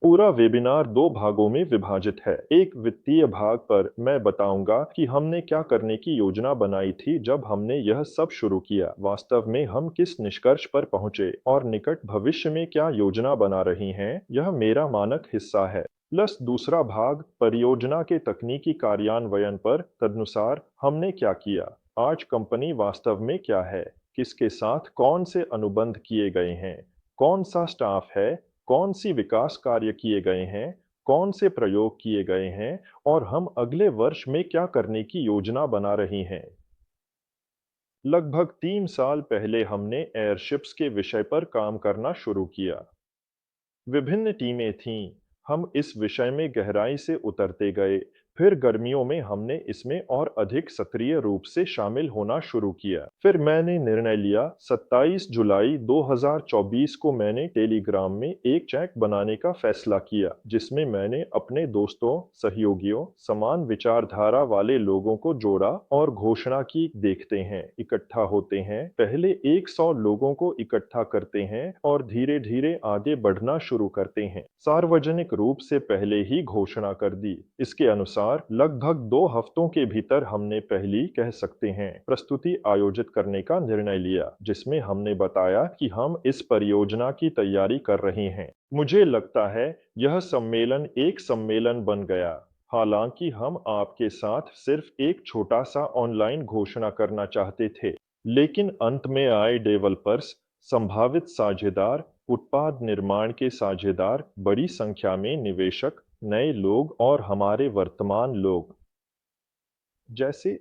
पूरा वेबिनार दो भागों में विभाजित है। एक वित्तीय भाग पर मैं बताऊंगा कि हमने क्या करने की योजना बनाई थी जब हमने यह सब शुरू किया, वास्तव में हम किस निष्कर्ष पर पहुंचे और निकट भविष्य में क्या योजना बना रही हैं। यह मेरा मानक हिस्सा है। प्लस दूसरा भाग परियोजना के तकनीकी कार्यान्वयन पर, तदनुसार हमने क्या किया, आज कंपनी वास्तव में क्या है, किसके साथ कौन से अनुबंध किए गए हैं, कौन सा स्टाफ है, कौन सी विकास कार्य किए गए हैं, कौन से प्रयोग किए गए हैं और हम अगले वर्ष में क्या करने की योजना बना रही हैं। लगभग 3 साल पहले हमने एयरशिप्स के विषय पर काम करना शुरू किया। विभिन्न टीमें थीं। हम इस विषय में गहराई से उतरते गए। फिर गर्मियों में हमने इसमें और अधिक सक्रिय रूप से शामिल होना शुरू किया। फिर मैंने निर्णय लिया। 27 जुलाई 2024 को मैंने टेलीग्राम में एक चैट बनाने का फैसला किया, जिसमें मैंने अपने दोस्तों, सहयोगियों, समान विचारधारा वाले लोगों को जोड़ा और घोषणा की, देखते हैं, इकट्ठा होते हैं, पहले 100 लोगों को इकट्ठा करते हैं और धीरे धीरे आगे बढ़ना शुरू करते हैं। सार्वजनिक रूप से पहले ही घोषणा कर दी। इसके अनुसार लगभग 2 हफ्तों के भीतर हमने पहली, कह सकते हैं, प्रस्तुति आयोजित करने का निर्णय लिया, जिसमें हमने बताया कि हम इस परियोजना की तैयारी कर रहे हैं। मुझे लगता है यह सम्मेलन एक सम्मेलन बन गया। हालांकि हम आपके साथ सिर्फ एक छोटा सा ऑनलाइन घोषणा करना चाहते थे, लेकिन अंत में आए डेवलपर्स, संभावित साझेदार, उत्पाद निर्माण के साझेदार, बड़ी संख्या में निवेशक, नए लोग और हमारे वर्तमान लोग। जैसे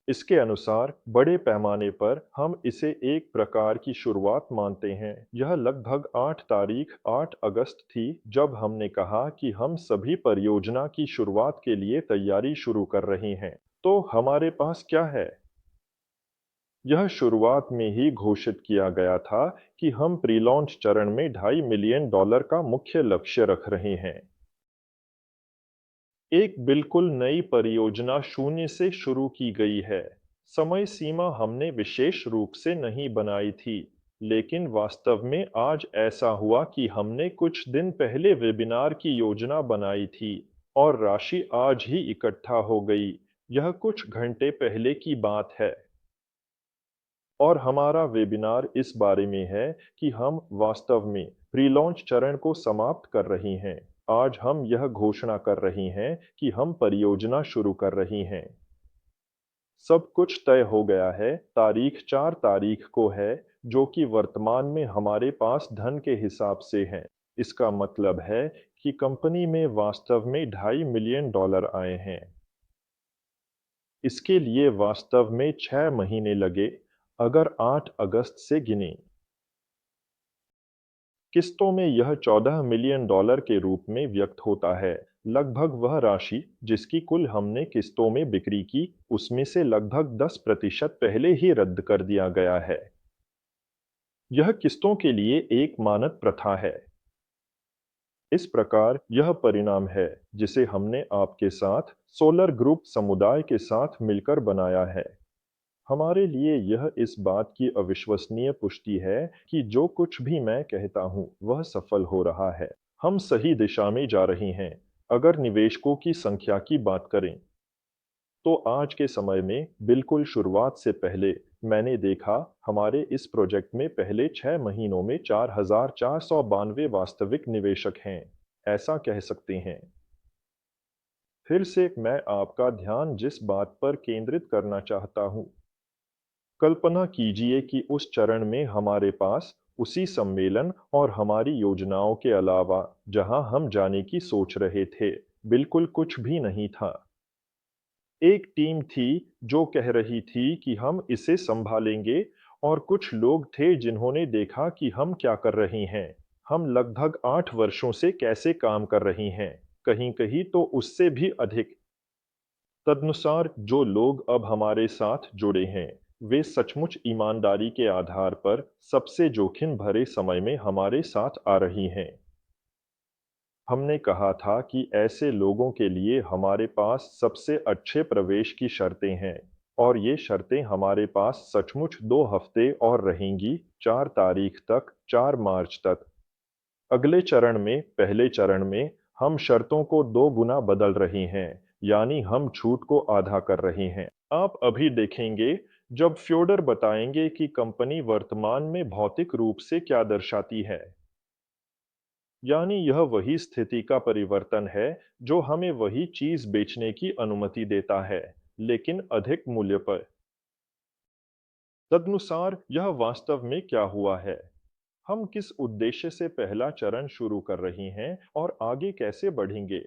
इसके अनुसार बड़े पैमाने पर हम इसे एक प्रकार की शुरुआत मानते हैं। यह लगभग 8 अगस्त थी जब हमने कहा कि हम सभी परियोजना की शुरुआत के लिए तैयारी शुरू कर रहे हैं। तो हमारे पास क्या है? यह शुरुआत में ही घोषित किया गया था कि हम प्री लॉन्च चरण में $2.5 मिलियन का मुख्य लक्ष्य रख रहे हैं। एक बिल्कुल नई परियोजना शून्य से शुरू की गई है। समय सीमा हमने विशेष रूप से नहीं बनाई थी, लेकिन वास्तव में आज ऐसा हुआ कि हमने कुछ दिन पहले वेबिनार की योजना बनाई थी और राशि आज ही इकट्ठा हो गई। यह कुछ घंटे पहले की बात है। और हमारा वेबिनार इस बारे में है कि हम वास्तव में प्री लॉन्च चरण को समाप्त कर रही हैं। आज हम यह घोषणा कर रही हैं कि हम परियोजना शुरू कर रही हैं। सब कुछ तय हो गया है। तारीख 4 तारीख को है, जो कि वर्तमान में हमारे पास धन के हिसाब से है। इसका मतलब है कि कंपनी में वास्तव में $2.5 मिलियन आए हैं। इसके लिए वास्तव में 6 महीने लगे, अगर 8 अगस्त से गिने। किस्तों में यह $14 मिलियन के रूप में व्यक्त होता है। लगभग वह राशि जिसकी कुल हमने किस्तों में बिक्री की, उसमें से लगभग 10% पहले ही रद्द कर दिया गया है। यह किस्तों के लिए एक मानक प्रथा है। इस प्रकार यह परिणाम है जिसे हमने आपके साथ, सोलर ग्रुप समुदाय के साथ मिलकर बनाया है। हमारे लिए यह इस बात की अविश्वसनीय पुष्टि है कि जो कुछ भी मैं कहता हूं वह सफल हो रहा है। हम सही दिशा में जा रहे हैं। अगर निवेशकों की संख्या की बात करें, तो आज के समय में बिल्कुल शुरुआत से पहले मैंने देखा, हमारे इस प्रोजेक्ट में पहले 6 महीनों में 4,492 वास्तविक निवेशक हैं। ऐसा कह सकते हैं। फिर से मैं आपका ध्यान जिस बात पर केंद्रित करना चाहता हूं, कल्पना कीजिए कि उस चरण में हमारे पास उसी सम्मेलन और हमारी योजनाओं के अलावा जहां हम जाने की सोच रहे थे, बिल्कुल कुछ भी नहीं था। एक टीम थी जो कह रही थी कि हम इसे संभालेंगे, और कुछ लोग थे जिन्होंने देखा कि हम क्या कर रहे हैं। हम लगभग 8 वर्षों से कैसे काम कर रही हैं, कहीं कहीं तो उससे भी अधिक। तदनुसार जो लोग अब हमारे साथ जुड़े हैं, वे सचमुच ईमानदारी के आधार पर सबसे जोखिम भरे समय में हमारे साथ आ रही हैं। हमने कहा था कि ऐसे लोगों के लिए हमारे पास सबसे अच्छे प्रवेश की शर्तें हैं, और ये शर्तें हमारे पास सचमुच 2 हफ्ते और रहेंगी, 4 तारीख तक, 4 मार्च तक। अगले चरण में पहले चरण में हम शर्तों को 2 गुना बदल रही हैं, यानी हम छूट को आधा कर रही हैं। आप अभी देखेंगे जब फ्योडर बताएंगे कि कंपनी वर्तमान में भौतिक रूप से क्या दर्शाती है। यानी यह वही स्थिति का परिवर्तन है जो हमें वही चीज बेचने की अनुमति देता है, लेकिन अधिक मूल्य पर। तदनुसार यह वास्तव में क्या हुआ है, हम किस उद्देश्य से पहला चरण शुरू कर रही हैं और आगे कैसे बढ़ेंगे।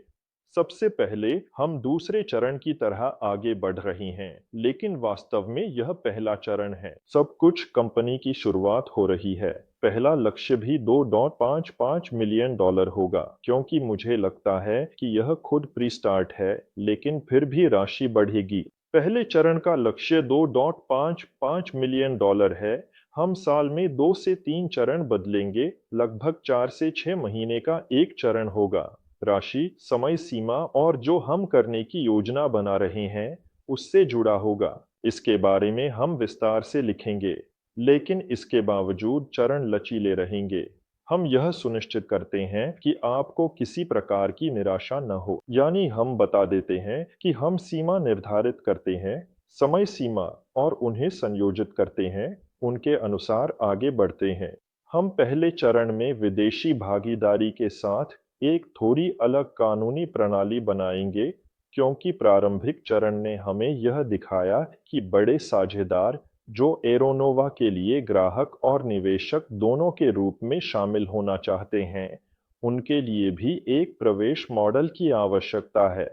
सबसे पहले हम दूसरे चरण की तरह आगे बढ़ रही हैं, लेकिन वास्तव में यह पहला चरण है। सब कुछ कंपनी की शुरुआत हो रही है। पहला लक्ष्य भी 2.55 मिलियन डॉलर होगा, क्योंकि मुझे लगता है कि यह खुद प्री स्टार्ट है, लेकिन फिर भी राशि बढ़ेगी। पहले चरण का लक्ष्य 2.55 मिलियन डॉलर है। हम साल में 2 से 3 चरण बदलेंगे, लगभग 4 से 6 महीने का एक चरण होगा। राशि, समय सीमा और जो हम करने की योजना बना रहे हैं, उससे जुड़ा होगा। इसके बारे में हम विस्तार से लिखेंगे, लेकिन इसके बावजूद चरण लचीले रहेंगे। हम यह सुनिश्चित करते हैं कि आपको किसी प्रकार की निराशा न हो। यानी हम बता देते हैं कि हम सीमा निर्धारित करते हैं, समय सीमा और उन्हें संयोजित करते हैं, उनके अनुसार आगे बढ़ते हैं। हम पहले चरण में विदेशी भागीदारी के साथ एक थोड़ी अलग कानूनी प्रणाली बनाएंगे, क्योंकि प्रारंभिक चरण ने हमें यह दिखाया कि बड़े साझेदार जो एरोनोवा के लिए ग्राहक और निवेशक दोनों के रूप में शामिल होना चाहते हैं, उनके लिए भी एक प्रवेश मॉडल की आवश्यकता है।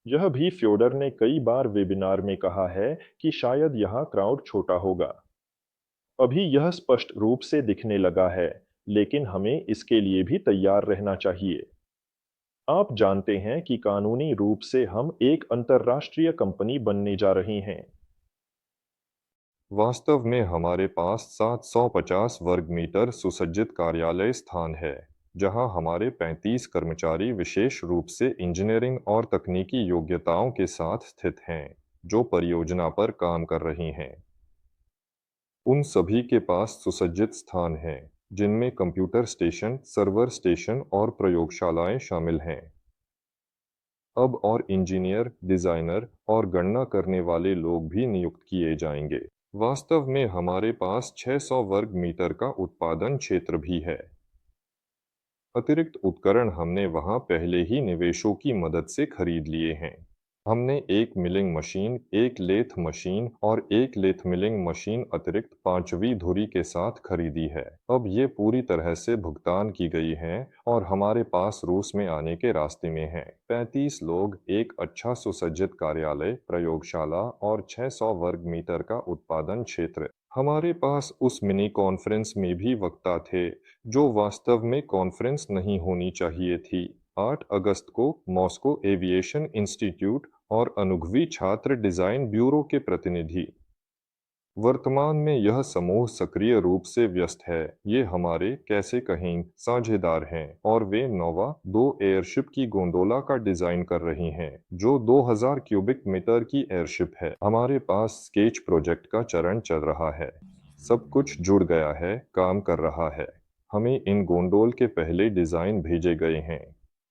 यह भी फ्योडर ने कई बार वेबिनार में कहा है कि शायद यहाँ क्राउड छोटा होगा। अभी यह स्पष्ट रूप से दिखने लगा है, लेकिन हमें इसके लिए भी तैयार रहना चाहिए। आप जानते हैं कि कानूनी रूप से हम एक अंतर्राष्ट्रीय कंपनी बनने जा रही हैं। वास्तव में हमारे पास 750 वर्ग मीटर सुसज्जित कार्यालय स्थान है, जहां हमारे 35 कर्मचारी विशेष रूप से इंजीनियरिंग और तकनीकी योग्यताओं के साथ स्थित हैं, जो परियोजना पर काम कर रही हैं। उन सभी के पास सुसज्जित स्थान हैं, जिनमें कंप्यूटर स्टेशन, सर्वर स्टेशन और प्रयोगशालाएं शामिल हैं। अब और इंजीनियर, डिजाइनर और गणना करने वाले लोग भी नियुक्त किए जाएंगे। वास्तव में हमारे पास 600 वर्ग मीटर का उत्पादन क्षेत्र भी है। अतिरिक्त उपकरण हमने वहां पहले ही निवेशों की मदद से खरीद लिए हैं। हमने एक मिलिंग मशीन, एक लेथ मशीन और एक लेथ मिलिंग मशीन अतिरिक्त 5वीं धुरी के साथ खरीदी है। अब ये पूरी तरह से भुगतान की गई हैं और हमारे पास रूस में आने के रास्ते में हैं। 35 लोग, एक अच्छा सुसज्जित कार्यालय, प्रयोगशाला और 600 वर्ग मीटर का उत्पादन क्षेत्र। हमारे पास उस मिनी कॉन्फ्रेंस में भी वक्ता थे, जो वास्तव में कॉन्फ्रेंस नहीं होनी चाहिए थी। 8 अगस्त को मॉस्को एविएशन इंस्टीट्यूट और अनुभवी छात्र डिजाइन ब्यूरो के प्रतिनिधि। वर्तमान में यह समूह सक्रिय रूप से व्यस्त है। ये हमारे कैसे कहें साझेदार हैं और वे नोवा 2 एयरशिप की गोंडोला का डिजाइन कर रही हैं, जो 2000 क्यूबिक मीटर की एयरशिप है। हमारे पास स्केच प्रोजेक्ट का चरण चल रहा है। सब कुछ जुड़ गया है, काम कर रहा है। हमें इन गोंडोल के पहले डिजाइन भेजे गए हैं।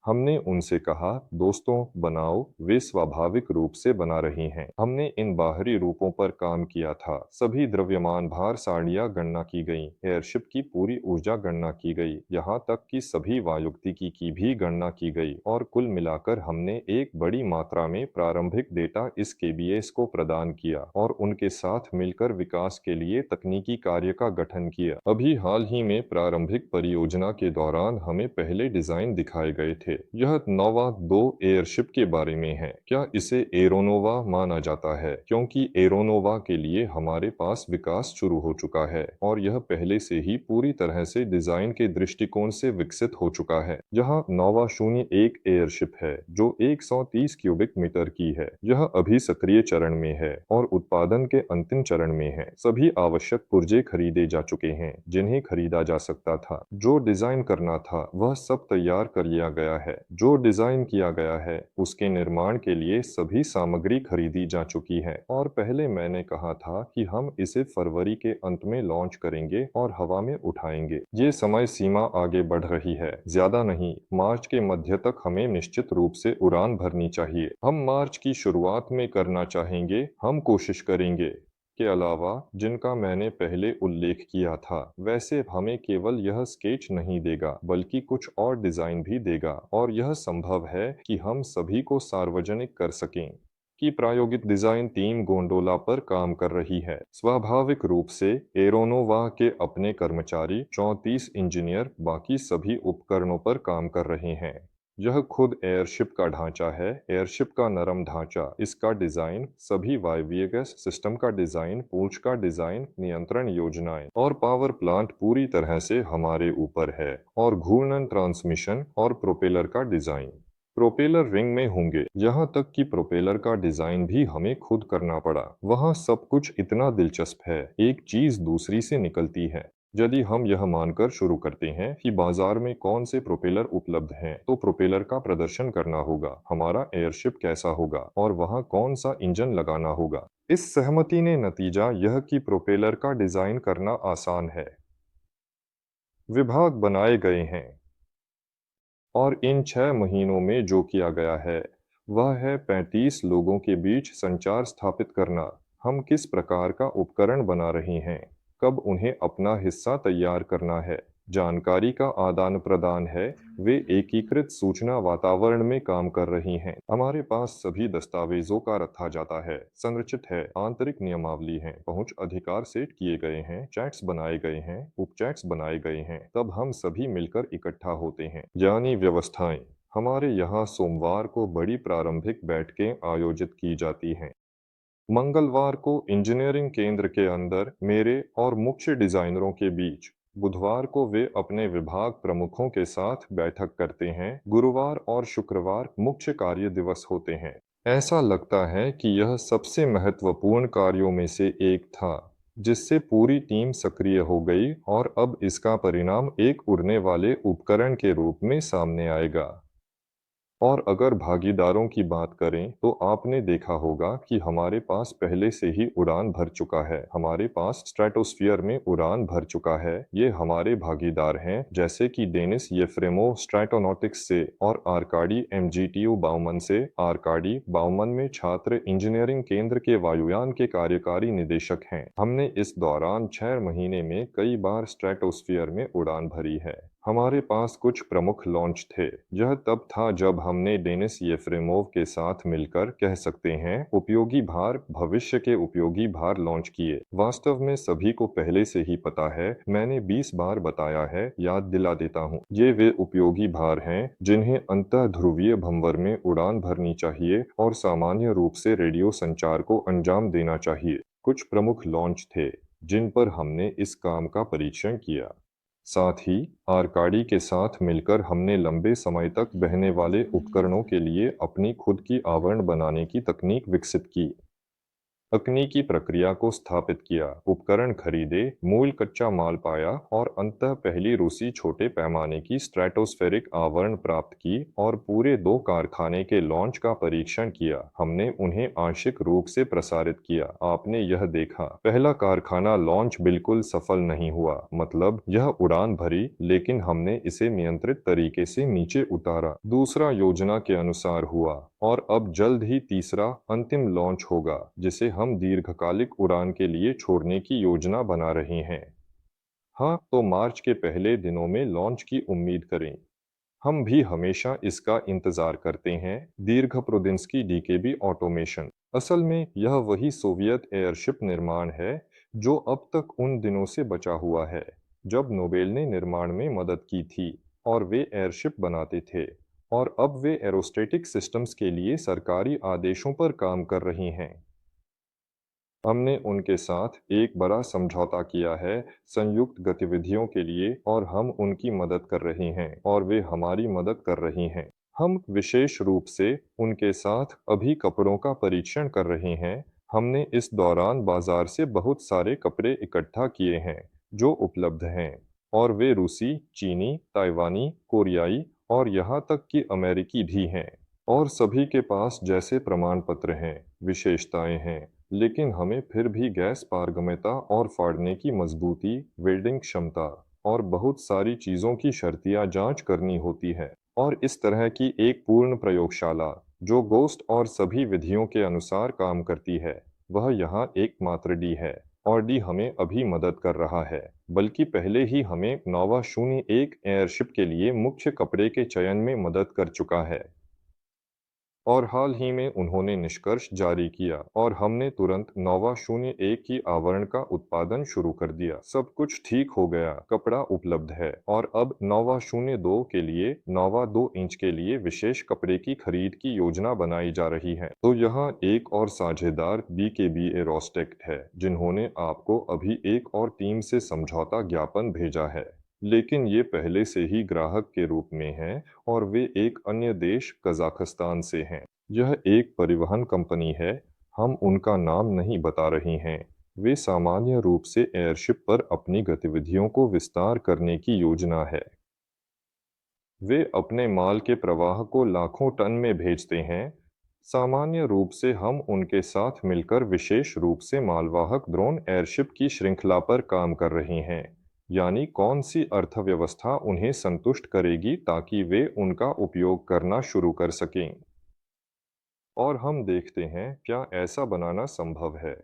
हमने उनसे कहा, दोस्तों बनाओ, वे स्वाभाविक रूप से बना रही हैं। हमने इन बाहरी रूपों पर काम किया था। सभी द्रव्यमान भार सारणियां गणना की गई, एयरशिप की पूरी ऊर्जा गणना की गई, यहाँ तक कि सभी वायुगतिकी की भी गणना की गई और कुल मिलाकर हमने एक बड़ी मात्रा में प्रारंभिक डेटा इस केबीएस को प्रदान किया और उनके साथ मिलकर विकास के लिए तकनीकी कार्य का गठन किया। अभी हाल ही में प्रारंभिक परियोजना के दौरान हमें पहले डिजाइन दिखाए गए थे। यह नोवा 2 एयरशिप के बारे में है। क्या इसे एरोनोवा माना जाता है, क्योंकि एरोनोवा के लिए हमारे पास विकास शुरू हो चुका है और यह पहले से ही पूरी तरह से डिजाइन के दृष्टिकोण से विकसित हो चुका है। यहाँ नोवा 01 एयरशिप है, जो 130 क्यूबिक मीटर की है। यह अभी सक्रिय चरण में है और उत्पादन के अंतिम चरण में है। सभी आवश्यक पुर्जे खरीदे जा चुके हैं, जिन्हें खरीदा जा सकता था। जो डिजाइन करना था, वह सब तैयार कर लिया गया है। जो डिजाइन किया गया है उसके निर्माण के लिए सभी सामग्री खरीदी जा चुकी है और पहले मैंने कहा था कि हम इसे फरवरी के अंत में लॉन्च करेंगे और हवा में उठाएंगे। ये समय सीमा आगे बढ़ रही है, ज्यादा नहीं, मार्च के मध्य तक हमें निश्चित रूप से उड़ान भरनी चाहिए। हम मार्च की शुरुआत में करना चाहेंगे। हम कोशिश करेंगे के अलावा जिनका मैंने पहले उल्लेख किया था। वैसे हमें केवल यह स्केच नहीं देगा बल्कि कुछ और डिजाइन भी देगा और यह संभव है कि हम सभी को सार्वजनिक कर सकें कि प्रायोगिक डिजाइन टीम गोंडोला पर काम कर रही है। स्वाभाविक रूप से एरोनोवा के अपने कर्मचारी 34 इंजीनियर बाकी सभी उपकरणों पर काम कर रहे हैं। यह खुद एयरशिप का ढांचा है, एयरशिप का नरम ढांचा, इसका डिजाइन, सभी वायवीएक्स सिस्टम का डिजाइन, पूंछ का डिजाइन, नियंत्रण योजनाएं और पावर प्लांट पूरी तरह से हमारे ऊपर है, और घूर्णन ट्रांसमिशन और प्रोपेलर का डिजाइन प्रोपेलर रिंग में होंगे। यहाँ तक कि प्रोपेलर का डिजाइन भी हमें खुद करना पड़ा। वहाँ सब कुछ इतना दिलचस्प है, एक चीज दूसरी से निकलती है। यदि हम यह मानकर शुरू करते हैं कि बाजार में कौन से प्रोपेलर उपलब्ध हैं, तो प्रोपेलर का प्रदर्शन करना होगा, हमारा एयरशिप कैसा होगा और वहाँ कौन सा इंजन लगाना होगा। इस सहमति ने नतीजा यह कि प्रोपेलर का डिजाइन करना आसान है। विभाग बनाए गए हैं और इन 6 महीनों में जो किया गया है वह है 35 लोगों के बीच संचार स्थापित करना। हम किस प्रकार का उपकरण बना रहे हैं, कब उन्हें अपना हिस्सा तैयार करना है, जानकारी का आदान प्रदान है। वे एकीकृत सूचना वातावरण में काम कर रही हैं। हमारे पास सभी दस्तावेजों का रखा जाता है, संरचित है, आंतरिक नियमावली है, पहुंच अधिकार सेट किए गए हैं, चैट्स बनाए गए हैं, उपचैट्स बनाए गए हैं। तब हम सभी मिलकर इकट्ठा होते हैं, यानी व्यवस्थाएं। हमारे यहाँ सोमवार को बड़ी प्रारंभिक बैठकें आयोजित की जाती हैं। मंगलवार को इंजीनियरिंग केंद्र के अंदर मेरे और मुख्य डिजाइनरों के बीच। बुधवार को वे अपने विभाग प्रमुखों के साथ बैठक करते हैं। गुरुवार और शुक्रवार मुख्य कार्य दिवस होते हैं। ऐसा लगता है कि यह सबसे महत्वपूर्ण कार्यों में से एक था, जिससे पूरी टीम सक्रिय हो गई और अब इसका परिणाम एक उड़ने वाले उपकरण के रूप में सामने आएगा। और अगर भागीदारों की बात करें तो आपने देखा होगा कि हमारे पास पहले से ही उड़ान भर चुका है। हमारे पास स्ट्रेटोस्फीयर में उड़ान भर चुका है। ये हमारे भागीदार हैं, जैसे कि डेनिस येफ्रेमोव स्ट्रैटोनॉटिक्स से और आर्काडी एमजीटीयू बाउमन से। आर्काडी बाउमन में छात्र इंजीनियरिंग केंद्र के वायुयान के कार्यकारी निदेशक हैं। हमने इस दौरान 6 महीने में कई बार स्ट्रेटोस्फीयर में उड़ान भरी है। हमारे पास कुछ प्रमुख लॉन्च थे। यह तब था जब हमने डेनिस येफ्रेमोव के साथ मिलकर, कह सकते हैं, उपयोगी भार, भविष्य के उपयोगी भार लॉन्च किए। वास्तव में सभी को पहले से ही पता है, मैंने 20 बार बताया है, याद दिला देता हूँ। ये वे उपयोगी भार हैं जिन्हें अंतः ध्रुवीय भंवर में उड़ान भरनी चाहिए और सामान्य रूप से रेडियो संचार को अंजाम देना चाहिए। कुछ प्रमुख लॉन्च थे जिन पर हमने इस काम का परीक्षण किया। साथ ही आर्काडी के साथ मिलकर हमने लंबे समय तक बहने वाले उपकरणों के लिए अपनी खुद की आवरण बनाने की तकनीक विकसित की। तकनीकी प्रक्रिया को स्थापित किया, उपकरण खरीदे, मूल कच्चा माल पाया और अंततः पहली रूसी छोटे पैमाने की स्ट्रेटोस्फेरिक आवरण प्राप्त की और पूरे 2 कारखाने के लॉन्च का परीक्षण किया। हमने उन्हें आंशिक रूप से प्रसारित किया। आपने यह देखा, पहला कारखाना लॉन्च बिल्कुल सफल नहीं हुआ, मतलब यह उड़ान भरी, लेकिन हमने इसे नियंत्रित तरीके से नीचे उतारा। दूसरा योजना के अनुसार हुआ और अब जल्द ही तीसरा अंतिम लॉन्च होगा, जिसे हम दीर्घकालिक उड़ान के लिए छोड़ने की योजना बना रहे हैं। हाँ, तो मार्च के पहले दिनों में लॉन्च की उम्मीद करें। हम भी हमेशा इसका इंतजार करते हैं। दीर्घ प्रोदिंस्की डीकेबी ऑटोमेशन। असल में यह वही सोवियत एयरशिप निर्माण है जो अब तक उन दिनों से बचा हुआ है जब नोबेल ने निर्माण में मदद की थी और वे एयरशिप बनाते थे, और अब वे एरोस्टेटिक सिस्टम्स के लिए सरकारी आदेशों पर काम कर रही हैं। हमने उनके साथ एक बड़ा समझौता किया है संयुक्त गतिविधियों के लिए, और हम उनकी मदद कर रहे हैं और वे हमारी मदद कर रही हैं। हम विशेष रूप से उनके साथ अभी कपड़ों का परीक्षण कर रहे हैं। हमने इस दौरान बाजार से बहुत सारे कपड़े इकट्ठा किए हैं जो उपलब्ध हैं, और वे रूसी, चीनी, ताइवानी, कोरियाई और यहाँ तक कि अमेरिकी भी हैं। और सभी के पास जैसे प्रमाण पत्र हैं, विशेषताएं हैं, लेकिन हमें फिर भी गैस पारगम्यता और फाड़ने की मजबूती, वेल्डिंग क्षमता और बहुत सारी चीज़ों की शर्तिया जांच करनी होती है। और इस तरह की एक पूर्ण प्रयोगशाला जो गोस्ट और सभी विधियों के अनुसार काम करती है, वह यहाँ एकमात्र डी है। और डी हमें अभी मदद कर रहा है, बल्कि पहले ही हमें नोवा 01 एयरशिप के लिए मुख्य कपड़े के चयन में मदद कर चुका है। और हाल ही में उन्होंने निष्कर्ष जारी किया और हमने तुरंत नोवा 01 की आवरण का उत्पादन शुरू कर दिया। सब कुछ ठीक हो गया, कपड़ा उपलब्ध है और अब नोवा 02 के लिए, नोवा 2 इंच के लिए विशेष कपड़े की खरीद की योजना बनाई जा रही है। तो यहाँ एक और साझेदार BKB एरोस्टेक है, जिन्होंने आपको अभी एक और टीम से समझौता ज्ञापन भेजा है। लेकिन ये पहले से ही ग्राहक के रूप में हैं और वे एक अन्य देश कजाकिस्तान से हैं। यह एक परिवहन कंपनी है, हम उनका नाम नहीं बता रही हैं। वे सामान्य रूप से एयरशिप पर अपनी गतिविधियों को विस्तार करने की योजना है। वे अपने माल के प्रवाह को लाखों टन में भेजते हैं। सामान्य रूप से हम उनके साथ मिलकर विशेष रूप से मालवाहक ड्रोन एयरशिप की श्रृंखला पर काम कर रही हैं। यानी कौन सी अर्थव्यवस्था उन्हें संतुष्ट करेगी ताकि वे उनका उपयोग करना शुरू कर सकें। और हम देखते हैं क्या ऐसा बनाना संभव है।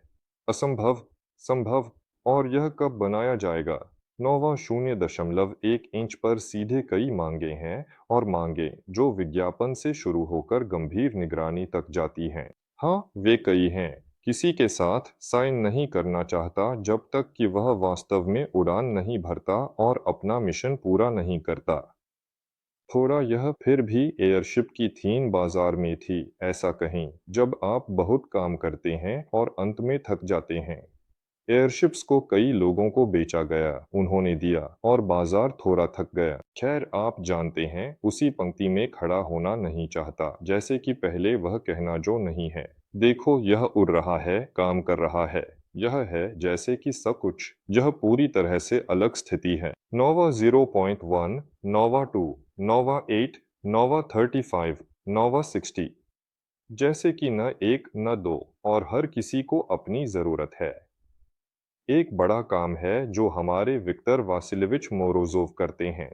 असंभव, संभव, और यह कब बनाया जाएगा। नोवा 0.1 इंच पर सीधे कई मांगे हैं, और मांगे जो विज्ञापन से शुरू होकर गंभीर निगरानी तक जाती हैं। हाँ, वे कई हैं। किसी के साथ साइन नहीं करना चाहता जब तक कि वह वास्तव में उड़ान नहीं भरता और अपना मिशन पूरा नहीं करता। थोड़ा यह फिर भी एयरशिप की थीम बाजार में थी, ऐसा कहें, जब आप बहुत काम करते हैं और अंत में थक जाते हैं। एयरशिप्स को कई लोगों को बेचा गया, उन्होंने दिया, और बाजार थोड़ा थक गया। खैर, आप जानते हैं, उसी पंक्ति में खड़ा होना नहीं चाहता, जैसे कि पहले वह कहना जो नहीं है। देखो, यह उड़ रहा है, काम कर रहा है। यह है जैसे कि सब कुछ। यह पूरी तरह से अलग स्थिति है। नोवा 0.1, नोवा 2, नोवा 8, नोवा 35, नोवा 60। जैसे कि न एक न दो, और हर किसी को अपनी जरूरत है। एक बड़ा काम है जो हमारे विक्टर वासिलेविच मोरोजोव करते हैं।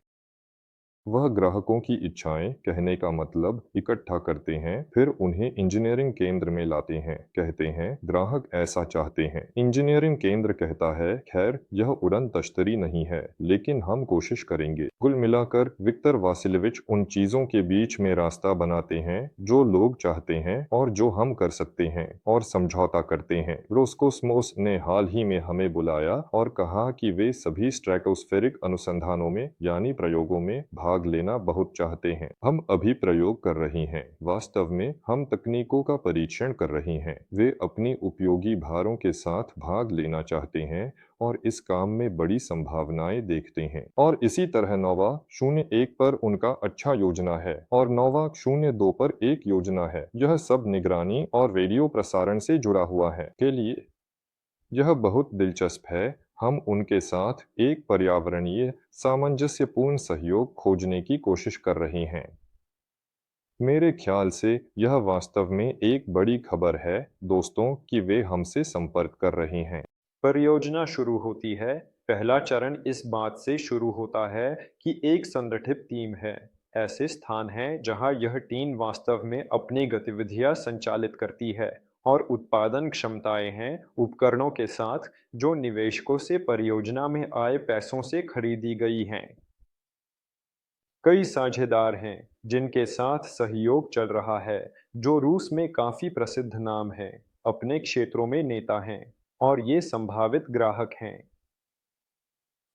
वह ग्राहकों की इच्छाएं, कहने का मतलब, इकट्ठा करते हैं, फिर उन्हें इंजीनियरिंग केंद्र में लाते हैं। कहते हैं ग्राहक ऐसा चाहते हैं। इंजीनियरिंग केंद्र कहता है खैर यह उड़न तश्तरी नहीं है, लेकिन हम कोशिश करेंगे। कुल मिलाकर विक्टर वासिलेविच उन चीजों के बीच में रास्ता बनाते हैं जो लोग चाहते हैं और जो हम कर सकते हैं, और समझौता करते हैं। रोस्कोस्मोस ने हाल ही में हमें बुलाया और कहा कि वे सभी स्ट्रेटोस्फेरिक अनुसंधानों में, यानी प्रयोगों में भाग लेना बहुत चाहते हैं। हम अभी प्रयोग कर रही हैं। वास्तव में हम तकनीकों का परीक्षण कर रही हैं। वे अपनी उपयोगी भारों के साथ भाग लेना चाहते हैं और इस काम में बड़ी संभावनाएं देखते हैं। और इसी तरह नोवा 01 पर उनका अच्छा योजना है और नोवा 02 पर एक योजना है। यह सब निगरानी और रेडियो प्रसारण से जुड़ा हुआ है। के लिए यह बहुत दिलचस्प है। हम उनके साथ एक पर्यावरणीय सामंजस्यपूर्ण सहयोग खोजने की कोशिश कर रहे हैं। मेरे ख्याल से यह वास्तव में एक बड़ी खबर है, दोस्तों, कि वे हमसे संपर्क कर रहे हैं। परियोजना शुरू होती है। पहला चरण इस बात से शुरू होता है कि एक संगठित टीम है। ऐसे स्थान हैं जहां यह टीम वास्तव में अपनी गतिविधियां संचालित करती है और उत्पादन क्षमताएं हैं उपकरणों के साथ जो निवेशकों से परियोजना में आए पैसों से खरीदी गई हैं। कई साझेदार हैं जिनके साथ सहयोग चल रहा है, जो रूस में काफी प्रसिद्ध नाम हैं, अपने क्षेत्रों में नेता हैं, और ये संभावित ग्राहक हैं।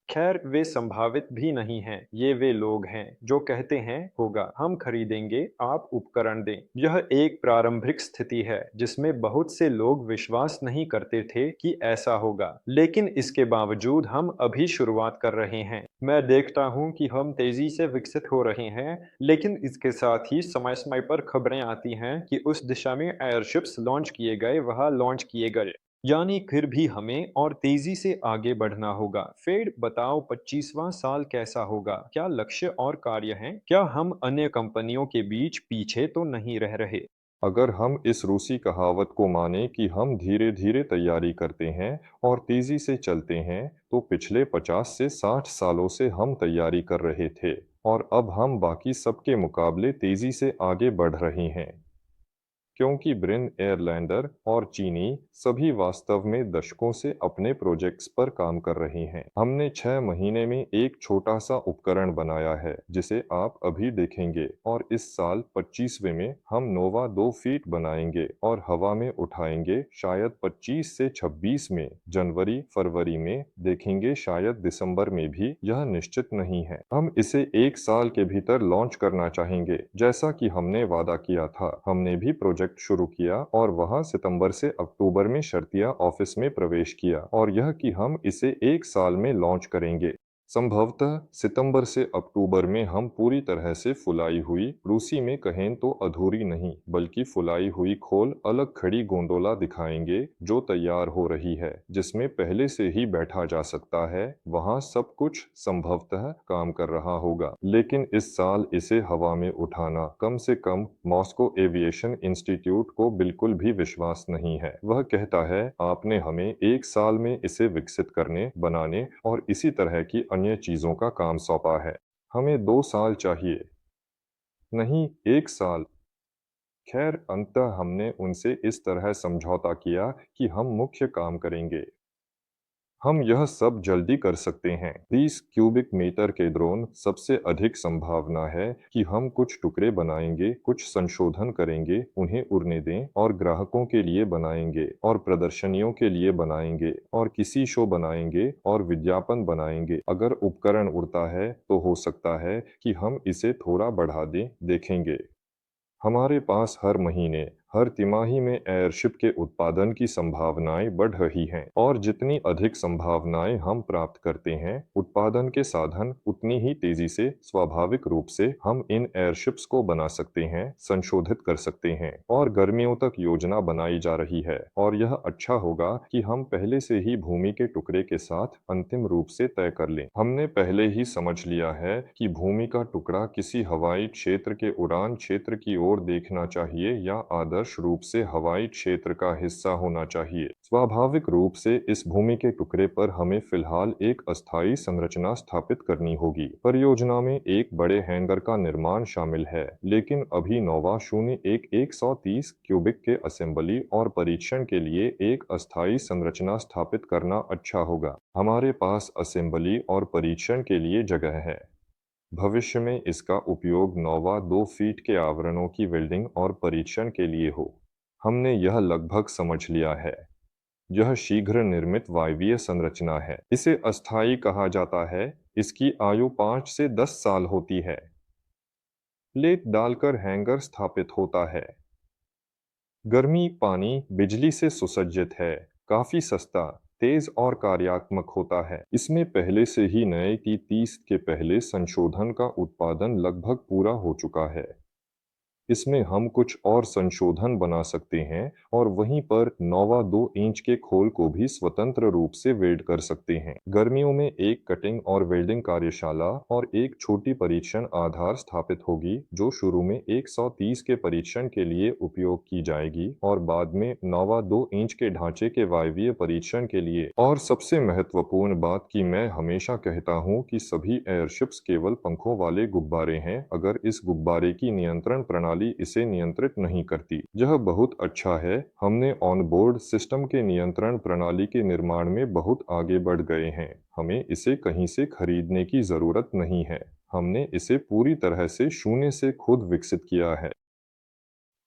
खैर, वे संभावित भी नहीं हैं, ये वे लोग हैं जो कहते हैं होगा, हम खरीदेंगे, आप उपकरण दें। यह एक प्रारंभिक स्थिति है जिसमें बहुत से लोग विश्वास नहीं करते थे कि ऐसा होगा, लेकिन इसके बावजूद हम अभी शुरुआत कर रहे हैं। मैं देखता हूं कि हम तेजी से विकसित हो रहे हैं, लेकिन इसके साथ ही समय समय पर खबरें आती हैं कि उस दिशा में एयरशिप्स लॉन्च किए गए, वहां लॉन्च किए गए। यानी फिर भी हमें और तेजी से आगे बढ़ना होगा। फिर बताओ 25वां साल कैसा होगा? क्या लक्ष्य और कार्य हैं? क्या हम अन्य कंपनियों के बीच पीछे तो नहीं रह रहे? अगर हम इस रूसी कहावत को माने कि हम धीरे धीरे तैयारी करते हैं और तेजी से चलते हैं, तो पिछले 50 से 60 सालों से हम तैयारी कर रहे थे और अब हम बाकी सबके मुकाबले तेजी से आगे बढ़ रहे हैं। क्योंकि ब्रिन एयरलैंडर और चीनी सभी वास्तव में दशकों से अपने प्रोजेक्ट्स पर काम कर रहे हैं। हमने 6 महीने में एक छोटा सा उपकरण बनाया है जिसे आप अभी देखेंगे, और इस साल 25वें में हम नोवा 2 फीट बनाएंगे और हवा में उठाएंगे, शायद 25 से 26 में, जनवरी फरवरी में देखेंगे, शायद दिसंबर में भी, यह निश्चित नहीं है। हम इसे एक साल के भीतर लॉन्च करना चाहेंगे जैसा कि हमने वादा किया था। हमने भी प्रोजेक्ट शुरू किया और वहां सितंबर से अक्टूबर में शर्तिया ऑफिस में प्रवेश किया, और यह कि हम इसे एक साल में लॉन्च करेंगे। संभवतः सितंबर से अक्टूबर में हम पूरी तरह से फुलाई हुई, रूसी में कहें तो अधूरी नहीं बल्कि फुलाई हुई खोल अलग खड़ी गोंडोला दिखाएंगे जो तैयार हो रही है, जिसमें पहले से ही बैठा जा सकता है। वहां सब कुछ संभवतः काम कर रहा होगा, लेकिन इस साल इसे हवा में उठाना कम से कम मॉस्को एविएशन इंस्टीट्यूट को बिल्कुल भी विश्वास नहीं है। वह कहता है, आपने हमें एक साल में इसे विकसित करने, बनाने और इसी तरह की अन्य चीजों का काम सौंपा है। हमें 2 साल चाहिए, नहीं 1 साल। खैर, अंततः हमने उनसे इस तरह समझौता किया कि हम मुख्य काम करेंगे। हम यह सब जल्दी कर सकते हैं। 30 क्यूबिक मीटर के ड्रोन सबसे अधिक संभावना है कि हम कुछ टुकड़े बनाएंगे, कुछ संशोधन करेंगे, उन्हें उड़ने दें और ग्राहकों के लिए बनाएंगे और प्रदर्शनियों के लिए बनाएंगे और किसी शो बनाएंगे और विज्ञापन बनाएंगे। अगर उपकरण उड़ता है तो हो सकता है कि हम इसे थोड़ा बढ़ा दें, देखेंगे। हमारे पास हर महीने, हर तिमाही में एयरशिप के उत्पादन की संभावनाएं बढ़ रही हैं, और जितनी अधिक संभावनाएं हम प्राप्त करते हैं उत्पादन के साधन, उतनी ही तेजी से स्वाभाविक रूप से हम इन एयरशिप्स को बना सकते हैं, संशोधित कर सकते हैं, और गर्मियों तक योजना बनाई जा रही है। और यह अच्छा होगा कि हम पहले से ही भूमि के टुकड़े के साथ अंतिम रूप से तय कर लें। हमने पहले ही समझ लिया है कि भूमि का टुकड़ा किसी हवाई क्षेत्र के उड़ान क्षेत्र की ओर देखना चाहिए या आदर्श रूप से हवाई क्षेत्र का हिस्सा होना चाहिए। स्वाभाविक रूप से इस भूमि के टुकड़े पर हमें फिलहाल एक अस्थायी संरचना स्थापित करनी होगी। परियोजना में एक बड़े हैंगर का निर्माण शामिल है, लेकिन अभी नोवा 01 क्यूबिक के असेंबली और परीक्षण के लिए एक अस्थायी संरचना स्थापित करना अच्छा होगा। हमारे पास असेंबली और परीक्षण के लिए जगह है। भविष्य में इसका उपयोग नोवा 2 फीट के आवरणों की वेल्डिंग और परीक्षण के लिए हो। हमने यह लगभग समझ लिया है। यह शीघ्र निर्मित वायवीय संरचना है। इसे अस्थायी कहा जाता है। इसकी आयु 5 से 10 साल होती है। प्लेट डालकर हैंगर स्थापित होता है। गर्मी, पानी, बिजली से सुसज्जित है। काफी सस्ता, तेज और कार्यात्मक होता है। इसमें पहले से ही नए की 30 के पहले संशोधन का उत्पादन लगभग पूरा हो चुका है। इसमें हम कुछ और संशोधन बना सकते हैं और वहीं पर नोवा 2 इंच के खोल को भी स्वतंत्र रूप से वेल्ड कर सकते हैं। गर्मियों में एक कटिंग और वेल्डिंग कार्यशाला और एक छोटी परीक्षण आधार स्थापित होगी जो शुरू में 130 के परीक्षण के लिए उपयोग की जाएगी और बाद में नोवा 2 इंच के ढांचे के वायवीय परीक्षण के लिए। और सबसे महत्वपूर्ण बात कि मैं हमेशा कहता हूं कि सभी एयरशिप्स केवल पंखों वाले गुब्बारे हैं अगर इस गुब्बारे की नियंत्रण प्रणाली इसे नियंत्रित नहीं करती। यह बहुत अच्छा है। हमने ऑनबोर्ड सिस्टम के नियंत्रण प्रणाली के निर्माण में बहुत आगे बढ़ गए हैं। हमें इसे कहीं से खरीदने की जरूरत नहीं है। हमने इसे पूरी तरह से शून्य से खुद विकसित किया है।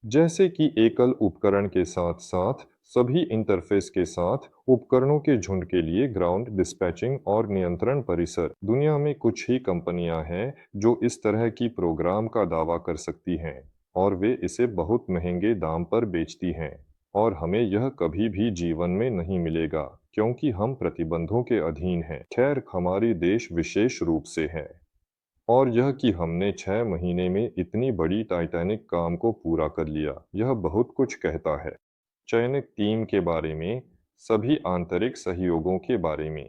जैसे कि एकल उपकरण के साथ साथ सभी इंटरफेस के साथ उपकरणों के झुंड के लिए ग्राउंड डिस्पैचिंग और नियंत्रण परिसर। दुनिया में कुछ ही कंपनियां हैं जो इस तरह की प्रोग्राम का दावा कर सकती हैं, और वे इसे बहुत महंगे दाम पर बेचती हैं, और हमें यह कभी भी जीवन में नहीं मिलेगा क्योंकि हम प्रतिबंधों के अधीन हैं। खैर, हमारी देश विशेष रूप से है। और यह कि हमने 6 महीने में इतनी बड़ी टाइटैनिक काम को पूरा कर लिया, यह बहुत कुछ कहता है। चयनित टीम के बारे में, सभी आंतरिक सहयोगों के बारे में।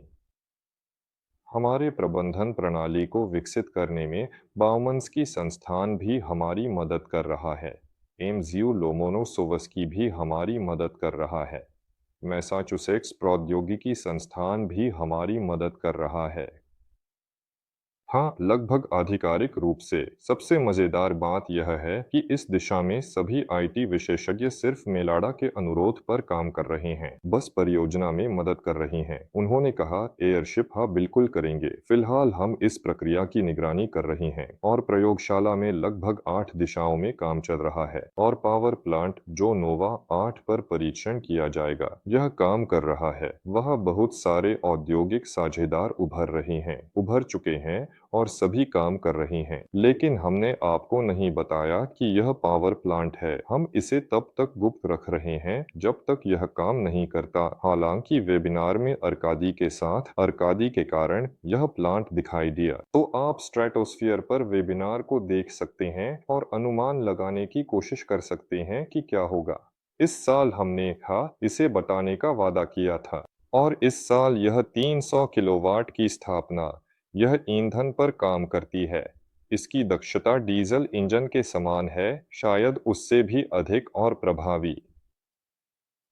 हमारे प्रबंधन प्रणाली को विकसित करने में बाउमन्स्की संस्थान भी हमारी मदद कर रहा है। एम्स लोमोनोसोवस्की भी हमारी मदद कर रहा है। मैसाचुसेट्स प्रौद्योगिकी संस्थान भी हमारी मदद कर रहा है। हाँ, लगभग आधिकारिक रूप से। सबसे मज़ेदार बात यह है कि इस दिशा में सभी आईटी विशेषज्ञ सिर्फ मेलाडा के अनुरोध पर काम कर रहे हैं, बस परियोजना में मदद कर रही हैं। उन्होंने कहा, एयरशिप हाँ बिल्कुल करेंगे। फिलहाल हम इस प्रक्रिया की निगरानी कर रही हैं और प्रयोगशाला में लगभग 8 दिशाओं में काम चल रहा है और पावर प्लांट जो नोवा 8 पर परीक्षण किया जाएगा, यह काम कर रहा है। वह बहुत सारे औद्योगिक साझेदार उभर चुके हैं और सभी काम कर रही हैं। लेकिन हमने आपको नहीं बताया कि यह पावर प्लांट है। हम इसे तब तक गुप्त रख रहे हैं जब तक यह काम नहीं करता। हालांकि वेबिनार में अर्कादी के कारण यह प्लांट दिखाई दिया। तो आप स्ट्रेटोस्फियर पर वेबिनार को देख सकते हैं और अनुमान लगाने की कोशिश कर सकते हैं कि क्या होगा। इस साल हमने इसे बताने का वादा किया था और इस साल यह 300 किलोवाट की स्थापना, यह ईंधन पर काम करती है। इसकी दक्षता डीजल इंजन के समान है, शायद उससे भी अधिक और प्रभावी।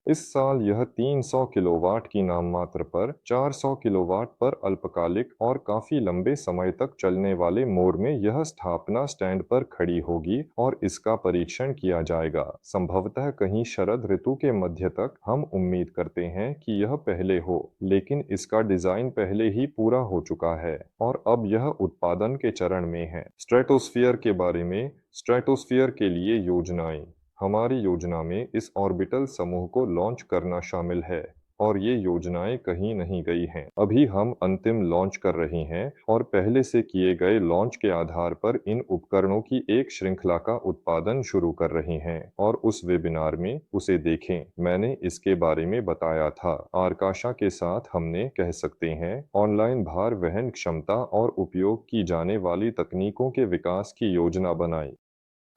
इस साल यह 300 किलोवाट की नाममात्र पर 400 किलोवाट पर अल्पकालिक और काफी लंबे समय तक चलने वाले मोड में यह स्थापना स्टैंड पर खड़ी होगी और इसका परीक्षण किया जाएगा। संभवतः कहीं शरद ऋतु के मध्य तक। हम उम्मीद करते हैं कि यह पहले हो, लेकिन इसका डिजाइन पहले ही पूरा हो चुका है और अब यह उत्पादन के चरण में है। स्ट्रेटोस्फियर के बारे में। स्ट्रेटोस्फियर के लिए योजनाएं। हमारी योजना में इस ऑर्बिटल समूह को लॉन्च करना शामिल है और ये योजनाएं कहीं नहीं गई हैं। अभी हम अंतिम लॉन्च कर रही हैं और पहले से किए गए लॉन्च के आधार पर इन उपकरणों की एक श्रृंखला का उत्पादन शुरू कर रही हैं और उस वेबिनार में उसे देखें। मैंने इसके बारे में बताया था। आरकाशा के साथ हमने कह सकते हैं ऑनलाइन भार वहन क्षमता और उपयोग की जाने वाली तकनीकों के विकास की योजना बनाई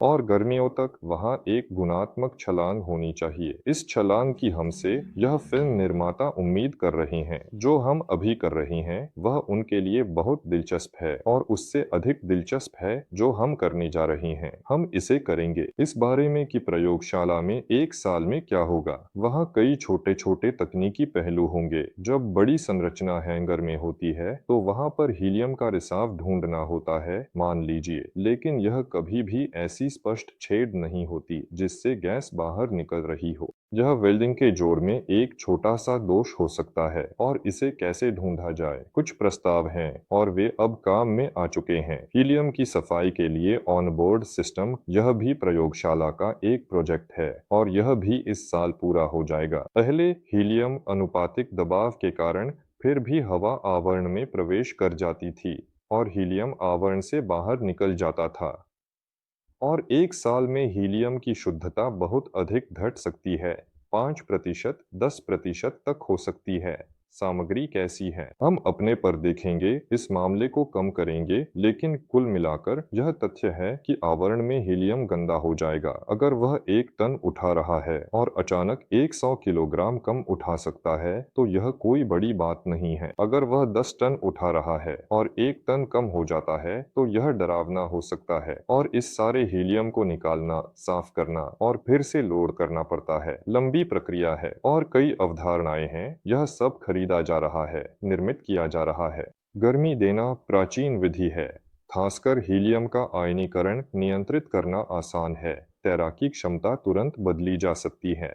और गर्मियों तक वहाँ एक गुणात्मक छलांग होनी चाहिए। इस छलांग की हमसे यह फिल्म निर्माता उम्मीद कर रही हैं। जो हम अभी कर रही हैं वह उनके लिए बहुत दिलचस्प है और उससे अधिक दिलचस्प है जो हम करने जा रही हैं। हम इसे करेंगे। इस बारे में कि प्रयोगशाला में एक साल में क्या होगा। वहाँ कई छोटे छोटे तकनीकी पहलू होंगे। जब बड़ी संरचना हैंगर में होती है तो वहाँ पर हीलियम का रिसाव ढूंढना होता है, मान लीजिए, लेकिन यह कभी भी ऐसी स्पष्ट छेद नहीं होती जिससे गैस बाहर निकल रही हो। यह वेल्डिंग के जोड़ में एक छोटा सा दोष हो सकता है और इसे कैसे ढूंढा जाए। कुछ प्रस्ताव हैं और वे अब काम में आ चुके हैं। हीलियम की सफाई के लिए ऑनबोर्ड सिस्टम, यह भी प्रयोगशाला का एक प्रोजेक्ट है और यह भी इस साल पूरा हो जाएगा। पहले हीलियम अनुपातिक दबाव के कारण फिर भी हवा आवरण में प्रवेश कर जाती थी और हीलियम आवरण से बाहर निकल जाता था और एक साल में हीलियम की शुद्धता बहुत अधिक घट सकती है। 5%, 10% तक हो सकती है। सामग्री कैसी है, हम अपने पर देखेंगे, इस मामले को कम करेंगे, लेकिन कुल मिलाकर यह तथ्य है कि आवरण में हीलियम गंदा हो जाएगा। अगर वह 1 टन उठा रहा है और अचानक 100 किलोग्राम कम उठा सकता है तो यह कोई बड़ी बात नहीं है। अगर वह 10 टन उठा रहा है और 1 टन कम हो जाता है तो यह डरावना हो सकता है और इस सारे हीलियम को निकालना, साफ करना और फिर से लोड करना पड़ता है। लंबी प्रक्रिया है और कई अवधारणाएं हैं। यह सब खरीदा जा रहा है, निर्मित किया जा रहा है। गर्मी देना प्राचीन विधि है। खासकर हीलियम का आयनीकरण नियंत्रित करना आसान है। तैराकी क्षमता तुरंत बदली जा सकती है।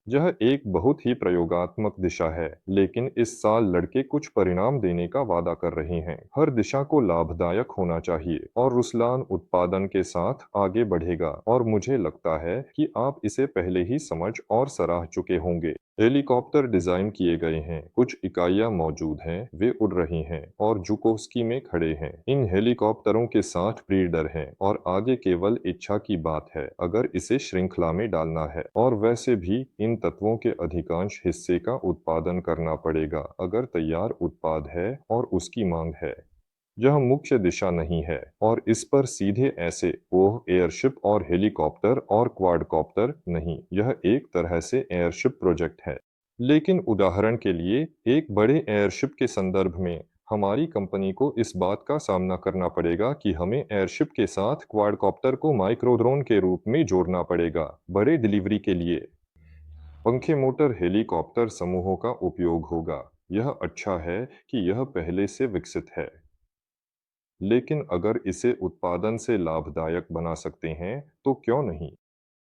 यह एक बहुत ही प्रयोगात्मक दिशा है, लेकिन इस साल लड़के कुछ परिणाम देने का वादा कर रहे हैं। हर दिशा को लाभदायक होना चाहिए और रुसलान उत्पादन के साथ आगे बढ़ेगा और मुझे लगता है कि आप इसे पहले ही समझ और सराह चुके होंगे। हेलीकॉप्टर डिजाइन किए गए हैं, कुछ इकाइयां मौजूद हैं, वे उड़ रही हैं और जुकोव्स्की में खड़े हैं। इन हेलीकॉप्टरों के 60 ब्रीडर हैं और आगे केवल इच्छा की बात है अगर इसे श्रृंखला में डालना है और वैसे भी इन तत्वों के अधिकांश हिस्से का उत्पादन करना पड़ेगा अगर तैयार उत्पाद है और उसकी मांग है। यह मुख्य दिशा नहीं है और इस पर सीधे ऐसे ओह एयरशिप और हेलीकॉप्टर और क्वाडकॉप्टर नहीं, यह एक तरह से एयरशिप प्रोजेक्ट है। लेकिन उदाहरण के लिए एक बड़े एयरशिप के संदर्भ में हमारी कंपनी को इस बात का सामना करना पड़ेगा कि हमें एयरशिप के साथ क्वाडकॉप्टर को माइक्रोड्रोन के रूप में जोड़ना पड़ेगा बड़े डिलीवरी के लिए। पंखे मोटर हेलीकॉप्टर समूहों का उपयोग होगा। यह अच्छा है कि यह पहले से विकसित है, लेकिन अगर इसे उत्पादन से लाभदायक बना सकते हैं तो क्यों नहीं।